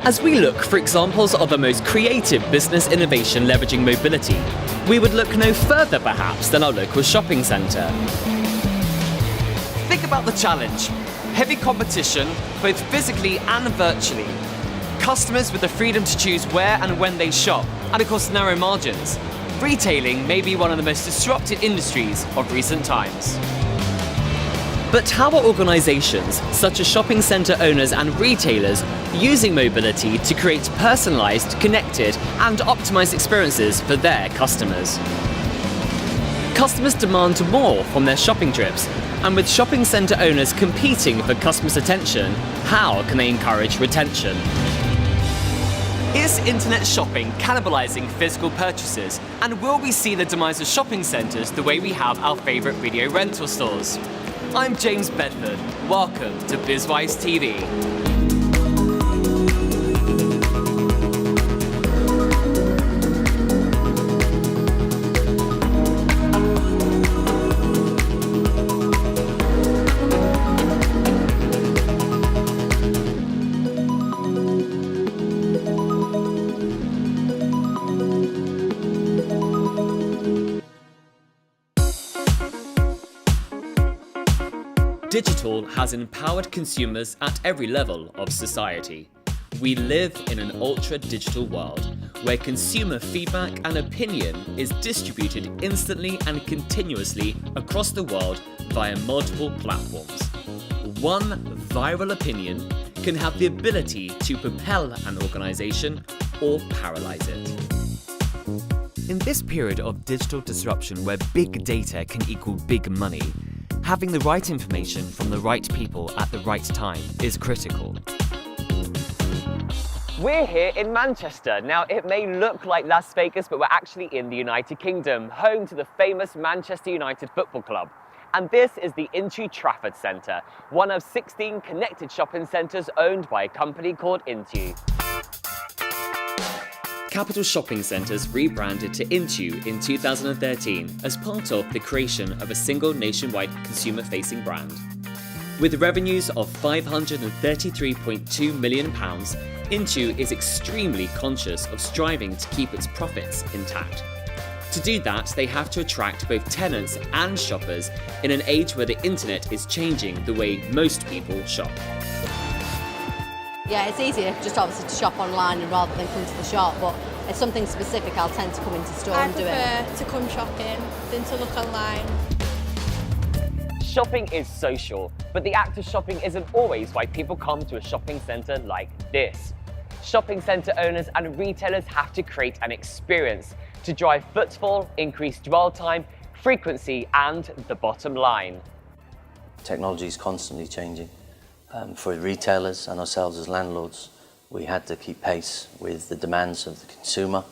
As we look for examples of the most creative business innovation leveraging mobility, we would look no further perhaps than our local shopping centre. Think about the challenge. Heavy competition, both physically and virtually. Customers with the freedom to choose where and when they shop, and of course narrow margins. Retailing may be one of the most disrupted industries of recent times. But how are organisations, such as shopping centre owners and retailers, using mobility to create personalised, connected and optimised experiences for their customers? Customers demand more from their shopping trips, and with shopping centre owners competing for customers' attention, how can they encourage retention? Is internet shopping cannibalising physical purchases, and will we see the demise of shopping centres the way we have our favourite video rental stores? I'm James Bedford. Welcome to BizWise TV. Digital has empowered consumers at every level of society. We live in an ultra-digital world where consumer feedback and opinion is distributed instantly and continuously across the world via multiple platforms. One viral opinion can have the ability to propel an organization or paralyze it. In this period of digital disruption where big data can equal big money, having the right information from the right people at the right time is critical. We're here in Manchester. Now, it may look like Las Vegas, but we're actually in the United Kingdom, home to the famous Manchester United Football Club. And this is the Intu Trafford Centre, one of 16 connected shopping centres owned by a company called Intu. Capital Shopping Centres rebranded to Intu in 2013 as part of the creation of a single nationwide consumer-facing brand. With revenues of £533.2 million, Intu is extremely conscious of striving to keep its profits intact. To do that, they have to attract both tenants and shoppers in an age where the internet is changing the way most people shop. Yeah, it's easier just obviously to shop online and rather than come to the shop, but if something specific I'll tend to come into store and do it. I prefer to come shopping than to look online. Shopping is social, but the act of shopping isn't always why people come to a shopping centre like this. Shopping centre owners and retailers have to create an experience to drive footfall, increase dwell time, frequency and the bottom line. Technology is constantly changing. For retailers and ourselves as landlords, we had to keep pace with the demands of the consumer.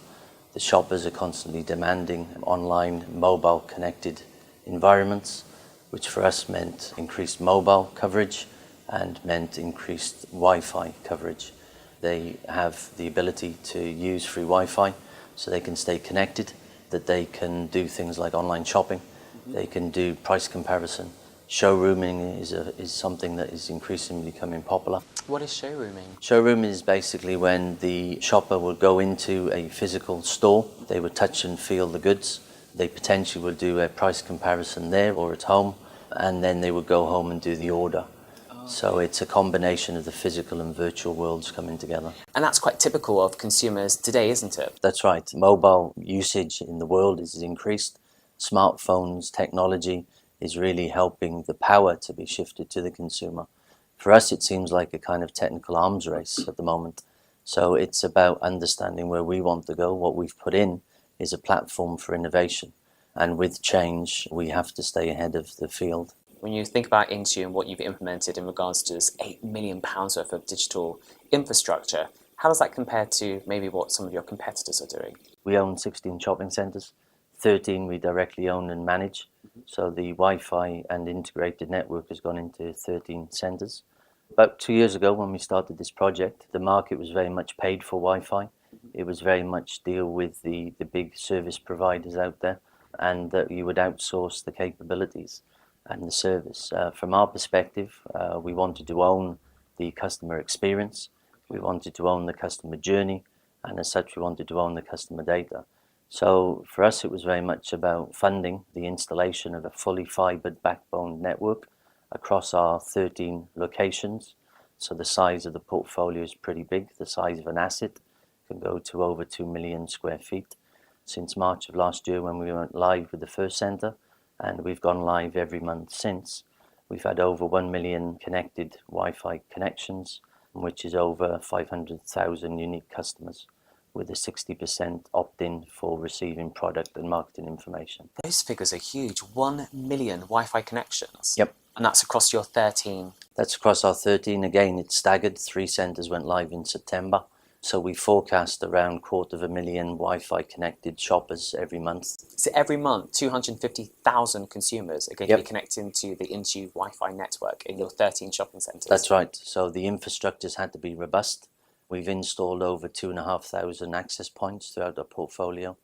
The shoppers are constantly demanding online, mobile connected environments, which for us meant increased mobile coverage and meant increased Wi-Fi coverage. They have the ability to use free Wi-Fi so they can stay connected, that they can do things like online shopping, they can do price comparison. Showrooming is something that is increasingly becoming popular. What is showrooming? Showrooming is basically when the shopper will go into a physical store, they would touch and feel the goods, they potentially will do a price comparison there or at home, and then they would go home and do the order. So it's a combination of the physical and virtual worlds coming together. And that's quite typical of consumers today, isn't it? That's right. Mobile usage in the world is increased. Smartphones, technology is really helping the power to be shifted to the consumer. For us, it seems like a kind of technical arms race at the moment. So it's about understanding where we want to go. What we've put in is a platform for innovation. And with change, we have to stay ahead of the field. When you think about Intu and what you've implemented in regards to this £8 million worth of digital infrastructure, how does that compare to maybe what some of your competitors are doing? We own 16 shopping centres, 13 we directly own and manage. So the Wi-Fi and integrated network has gone into 13 centres. About 2 years ago when we started this project, the market was very much paid for Wi-Fi. It was very much deal with the big service providers out there, and that you would outsource the capabilities and the service. From our perspective, we wanted to own the customer experience. We wanted to own the customer journey, and as such we wanted to own the customer data. So for us it was very much about funding the installation of a fully fibered backbone network across our 13 locations. So the size of the portfolio is pretty big. The size of an asset can go to over 2 million square feet. Since March of last year, when we went live with the first centre, and we've gone live every month since, we've had over 1 million connected Wi-Fi connections, which is over 500,000 unique customers, with a 60% opt-in for receiving product and marketing information. Those figures are huge. 1 million Wi-Fi connections. Yep. And that's across your 13. That's across our 13. Again, it's staggered. 3 centres went live in September. So we forecast around 250,000 Wi-Fi connected shoppers every month. So every month, 250,000 consumers are going to be connecting to the intu Wi-Fi network in your 13 shopping centres. That's right. So the infrastructures had to be robust. We've installed over 2,500 access points throughout our portfolio.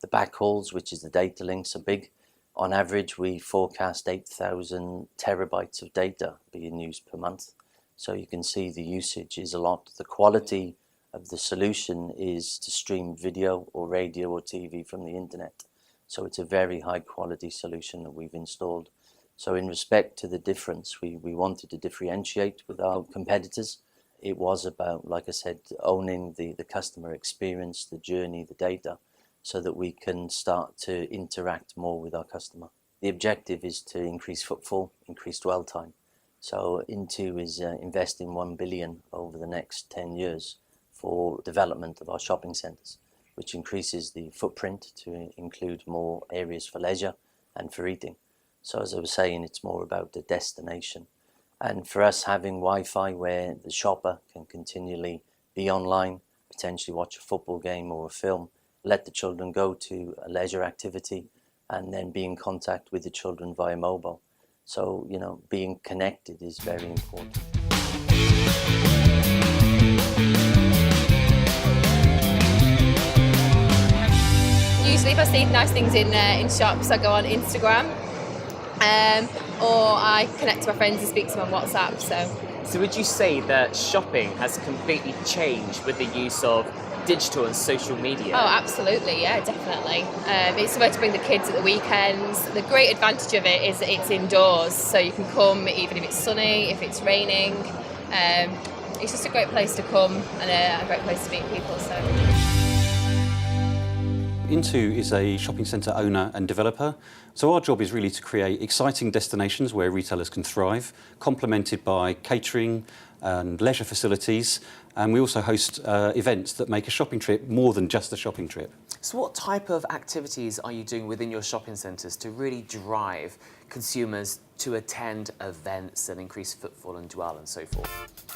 The backhauls, which is the data links, are big. On average, we forecast 8,000 terabytes of data being used per month. So you can see the usage is a lot. The quality of the solution is to stream video or radio or TV from the internet. So it's a very high quality solution that we've installed. So in respect to the difference, we wanted to differentiate with our competitors. It was about, like I said, owning the customer experience, the journey, the data, so that we can start to interact more with our customer. The objective is to increase footfall, increase dwell time. So Intu is investing 1 billion over the next 10 years for development of our shopping centres, which increases the footprint to include more areas for leisure and for eating. So as I was saying, it's more about the destination. And for us, having Wi-Fi where the shopper can continually be online, potentially watch a football game or a film, let the children go to a leisure activity, and then be in contact with the children via mobile. So, you know, being connected is very important. Usually if I see nice things in shops, I go on Instagram, or I connect to my friends and speak to them on WhatsApp. So would you say that shopping has completely changed with the use of digital and social media? Oh, absolutely, yeah, definitely. It's somewhere to bring the kids at the weekends. The great advantage of it is that it's indoors, so you can come even if it's sunny, if it's raining. It's just a great place to come and a great place to meet people. So. Intu is a shopping centre owner and developer, so our job is really to create exciting destinations where retailers can thrive, complemented by catering and leisure facilities, and we also host events that make a shopping trip more than just a shopping trip. So what type of activities are you doing within your shopping centres to really drive consumers to attend events and increase footfall and dwell and so forth?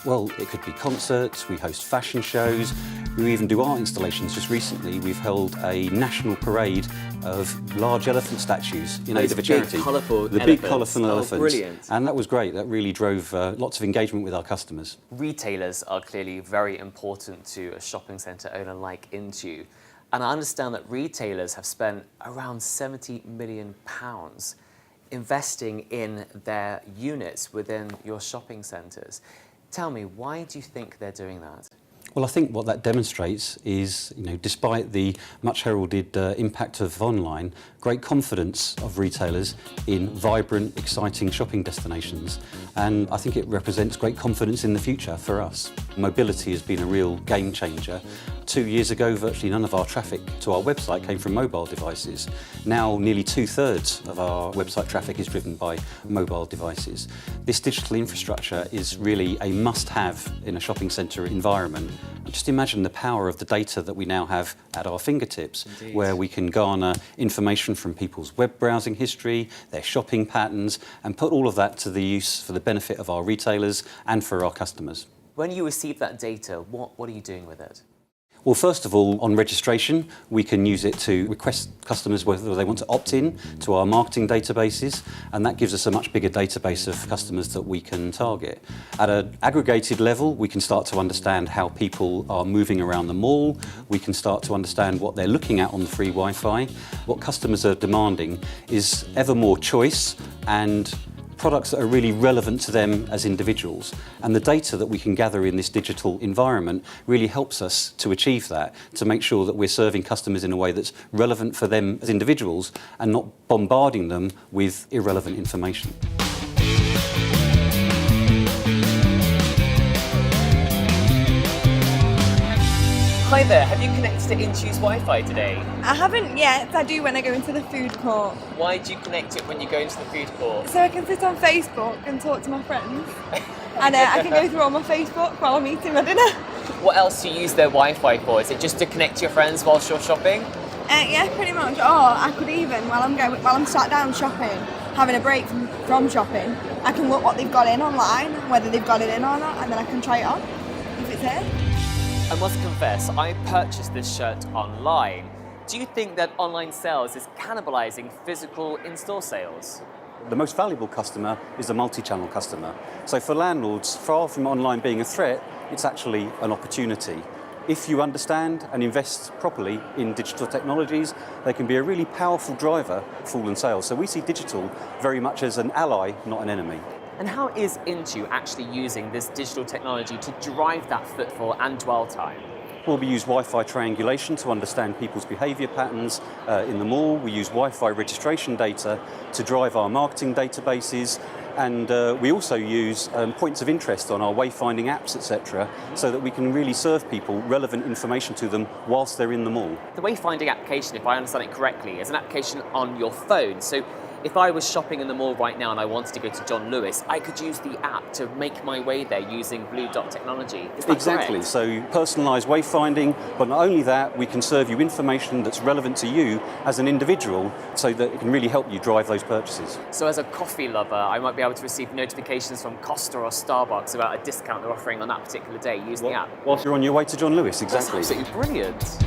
Well, it could be concerts, we host fashion shows, we even do art installations. Just recently we've held a national parade of large elephant statues in aid of a charity. Big, colourful the elephants. big colourful elephants. Brilliant. And that was great, that really drove lots of engagement with our customers. Retailers are clearly very important to a shopping centre owner like Intu. And I understand that retailers have spent around £70 million investing in their units within your shopping centres. Tell me, why do you think they're doing that? Well, I think what that demonstrates is, despite the much heralded impact of online, great confidence of retailers in vibrant, exciting shopping destinations. And I think it represents great confidence in the future for us. Mobility has been a real game changer. 2 years ago, virtually none of our traffic to our website came from mobile devices. Now, nearly 2/3 of our website traffic is driven by mobile devices. This digital infrastructure is really a must-have in a shopping centre environment. Just imagine the power of the data that we now have at our fingertips, Indeed. where we can garner information from people's web browsing history, their shopping patterns, and put all of that to the use for the benefit of our retailers and for our customers. When you receive that data, what are you doing with it? Well, first of all, on registration, we can use it to request customers whether they want to opt in to our marketing databases, and that gives us a much bigger database of customers that we can target. At an aggregated level, we can start to understand how people are moving around the mall. We can start to understand what they're looking at on the free Wi-Fi. What customers are demanding is ever more choice and products that are really relevant to them as individuals. And the data that we can gather in this digital environment really helps us to achieve that, to make sure that we're serving customers in a way that's relevant for them as individuals and not bombarding them with irrelevant information. Hi there, have you connected to Intu's Wi-Fi today? I haven't yet. I do when I go into the food court. Why do you connect it when you go into the food court? So I can sit on Facebook and talk to my friends. And I can go through all my Facebook while I'm eating my dinner. What else do you use their Wi-Fi for? Is it just to connect to your friends whilst you're shopping? Yeah, pretty much. Or I could even, while I'm sat down shopping, having a break from shopping, I can look what they've got in online, whether they've got it in or not, and then I can try it on if it's here. I must confess, I purchased this shirt online. Do you think that online sales is cannibalizing physical in-store sales? The most valuable customer is the multi-channel customer. So for landlords, far from online being a threat, it's actually an opportunity. If you understand and invest properly in digital technologies, they can be a really powerful driver for all in sales. So we see digital very much as an ally, not an enemy. And how is Intu actually using this digital technology to drive that footfall and dwell time? Well, we use Wi-Fi triangulation to understand people's behaviour patterns in the mall. We use Wi-Fi registration data to drive our marketing databases. And we also use points of interest on our wayfinding apps, etc., so that we can really serve people relevant information to them whilst they're in the mall. The wayfinding application, if I understand it correctly, is an application on your phone. So if I was shopping in the mall right now and I wanted to go to John Lewis, I could use the app to make my way there using Blue Dot technology. Is that Exactly. correct? So personalised wayfinding, but not only that, we can serve you information that's relevant to you as an individual so that it can really help you drive those purchases. So as a coffee lover, I might be able to receive notifications from Costa or Starbucks about a discount they're offering on that particular day using the app. Whilst you're on your way to John Lewis, That's exactly. absolutely brilliant.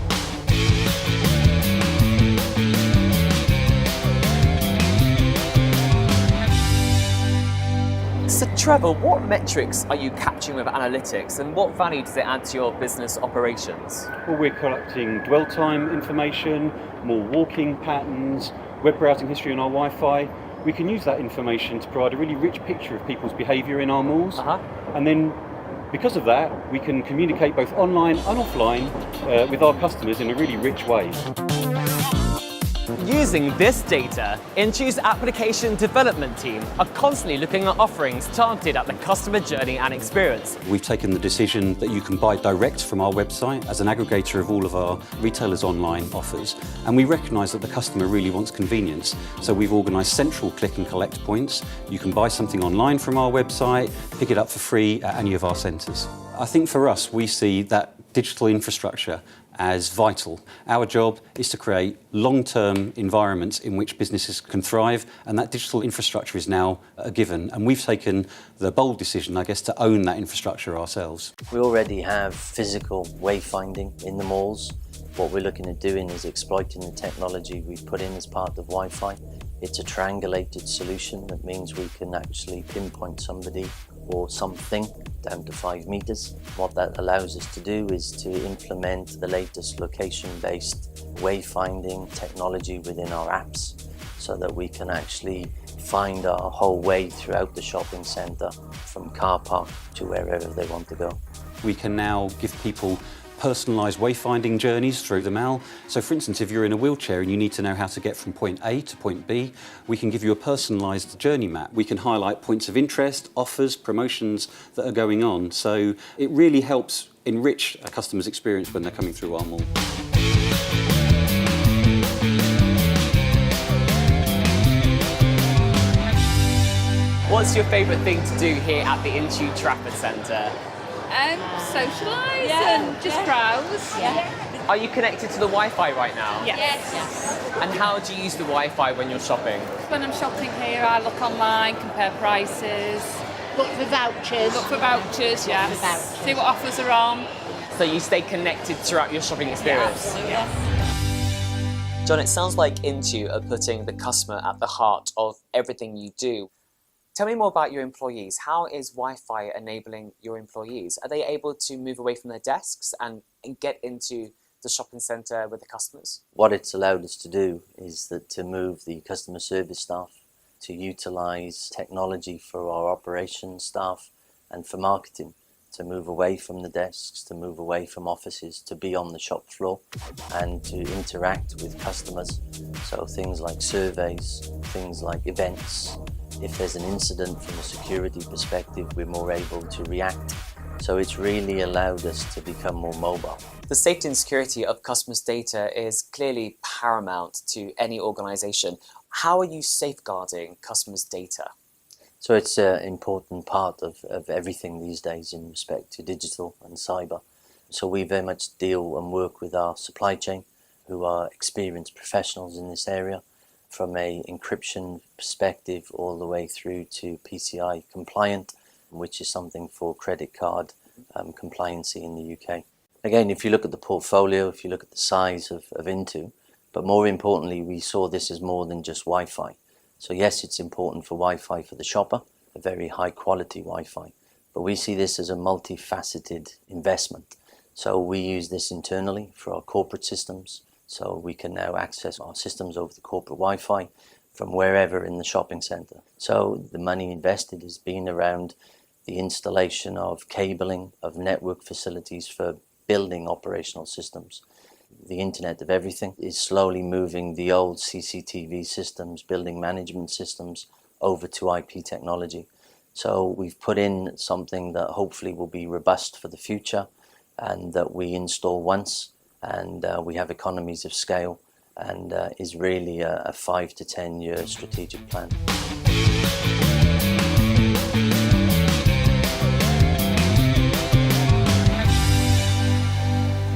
So Trevor, what metrics are you capturing with analytics and what value does it add to your business operations? Well, we're collecting dwell time information, more walking patterns, web browsing history on our Wi-Fi. We can use that information to provide a really rich picture of people's behaviour in our malls. And then, because of that, we can communicate both online and offline with our customers in a really rich way. Using this data, Intu's application development team are constantly looking at offerings targeted at the customer journey and experience. We've taken the decision that you can buy direct from our website as an aggregator of all of our retailers' online offers. And we recognise that the customer really wants convenience. So we've organised central click and collect points. You can buy something online from our website, pick it up for free at any of our centres. I think for us, we see that digital infrastructure as vital. Our job is to create long-term environments in which businesses can thrive, and that digital infrastructure is now a given. And we've taken the bold decision, I guess, to own that infrastructure ourselves. We already have physical wayfinding in the malls. What we're looking at doing is exploiting the technology we put in as part of Wi-Fi. It's a triangulated solution that means we can actually pinpoint somebody or something down to 5 meters. What that allows us to do is to implement the latest location-based wayfinding technology within our apps so that we can actually find our whole way throughout the shopping centre from car park to wherever they want to go. We can now give people personalised wayfinding journeys through the mall. So for instance, if you're in a wheelchair and you need to know how to get from point A to point B, we can give you a personalised journey map. We can highlight points of interest, offers, promotions that are going on. So it really helps enrich a customer's experience when they're coming through our mall. What's your favourite thing to do here at the Intu Trafford Centre? Socialise and just browse. Are you connected to the Wi-Fi right now? Yes. And how do you use the Wi-Fi when you're shopping? When I'm shopping here, I look online, compare prices. Look for vouchers. Look for vouchers, yes. for vouchers. See what offers are on. So you stay connected throughout your shopping experience? John, it sounds like Intu are putting the customer at the heart of everything you do. Tell me more about your employees. How is Wi-Fi enabling your employees? Are they able to move away from their desks and get into the shopping centre with the customers? What it's allowed us to do is that to move the customer service staff to utilise technology for our operations staff and for marketing, to move away from the desks, to move away from offices, to be on the shop floor and to interact with customers. So things like surveys, things like events. If there's an incident from a security perspective, we're more able to react. So it's really allowed us to become more mobile. The safety and security of customers' data is clearly paramount to any organisation. How are you safeguarding customers' data? So it's an important part of everything these days in respect to digital and cyber. So we very much deal and work with our supply chain, who are experienced professionals in this area, from an encryption perspective all the way through to PCI compliant, which is something for credit card compliancy in the UK. Again, if you look at the portfolio, if you look at the size of intu, but more importantly, we saw this as more than just Wi-Fi. So yes, it's important for Wi-Fi for the shopper, a very high quality Wi-Fi, but we see this as a multifaceted investment. So we use this internally for our corporate systems, so we can now access our systems over the corporate Wi-Fi from wherever in the shopping centre. So the money invested has been around the installation of cabling, of network facilities for building operational systems. The Internet of Everything is slowly moving the old CCTV systems, building management systems, over to IP technology. So we've put in something that hopefully will be robust for the future and that we install once, and we have economies of scale, and is really a 5 to 10 year strategic plan.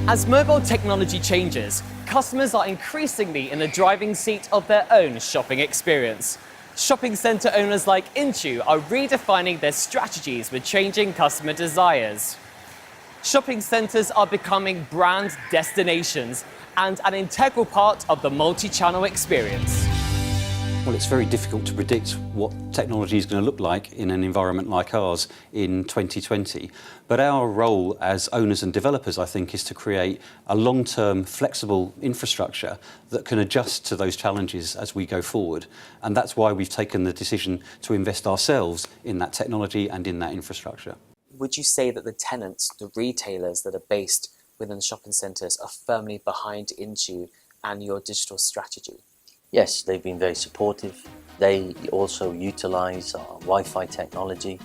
As mobile technology changes, customers are increasingly in the driving seat of their own shopping experience. Shopping centre owners like Intu are redefining their strategies with changing customer desires. Shopping centres are becoming brand destinations and an integral part of the multi-channel experience. Well, it's very difficult to predict what technology is going to look like in an environment like ours in 2020. But our role as owners and developers, I think, is to create a long-term, flexible infrastructure that can adjust to those challenges as we go forward. And that's why we've taken the decision to invest ourselves in that technology and in that infrastructure. Would you say that the tenants, the retailers that are based within the shopping centres are firmly behind Intu and your digital strategy? Yes, they've been very supportive. They also utilise our Wi-Fi technology.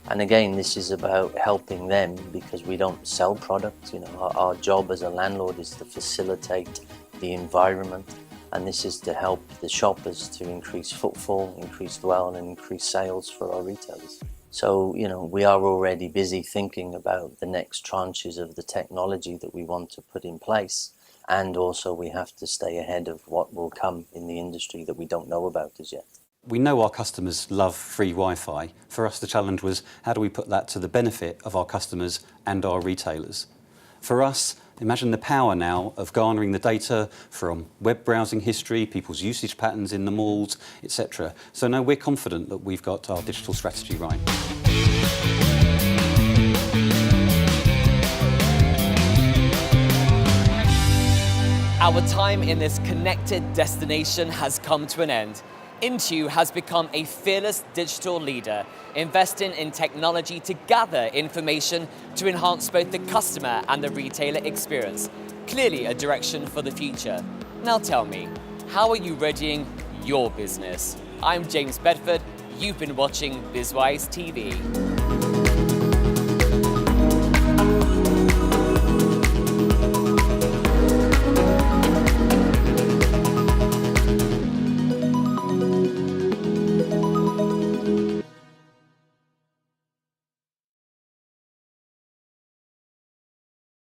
And again, this is about helping them because we don't sell products. You know, our job as a landlord is to facilitate the environment, and this is to help the shoppers to increase footfall, increase dwell, and increase sales for our retailers. So, you know, we are already busy thinking about the next tranches of the technology that we want to put in place. And also we have to stay ahead of what will come in the industry that we don't know about as yet. We know our customers love free Wi-Fi. For us, the challenge was how do we put that to the benefit of our customers and our retailers? For us, imagine the power now of garnering the data from web browsing history, people's usage patterns in the malls, etc. So now we're confident that we've got our digital strategy right. Our time in this connected destination has come to an end. Intu has become a fearless digital leader, investing in technology to gather information to enhance both the customer and the retailer experience. Clearly a direction for the future. Now tell me, how are you readying your business? I'm James Bedford. You've been watching BizWise TV.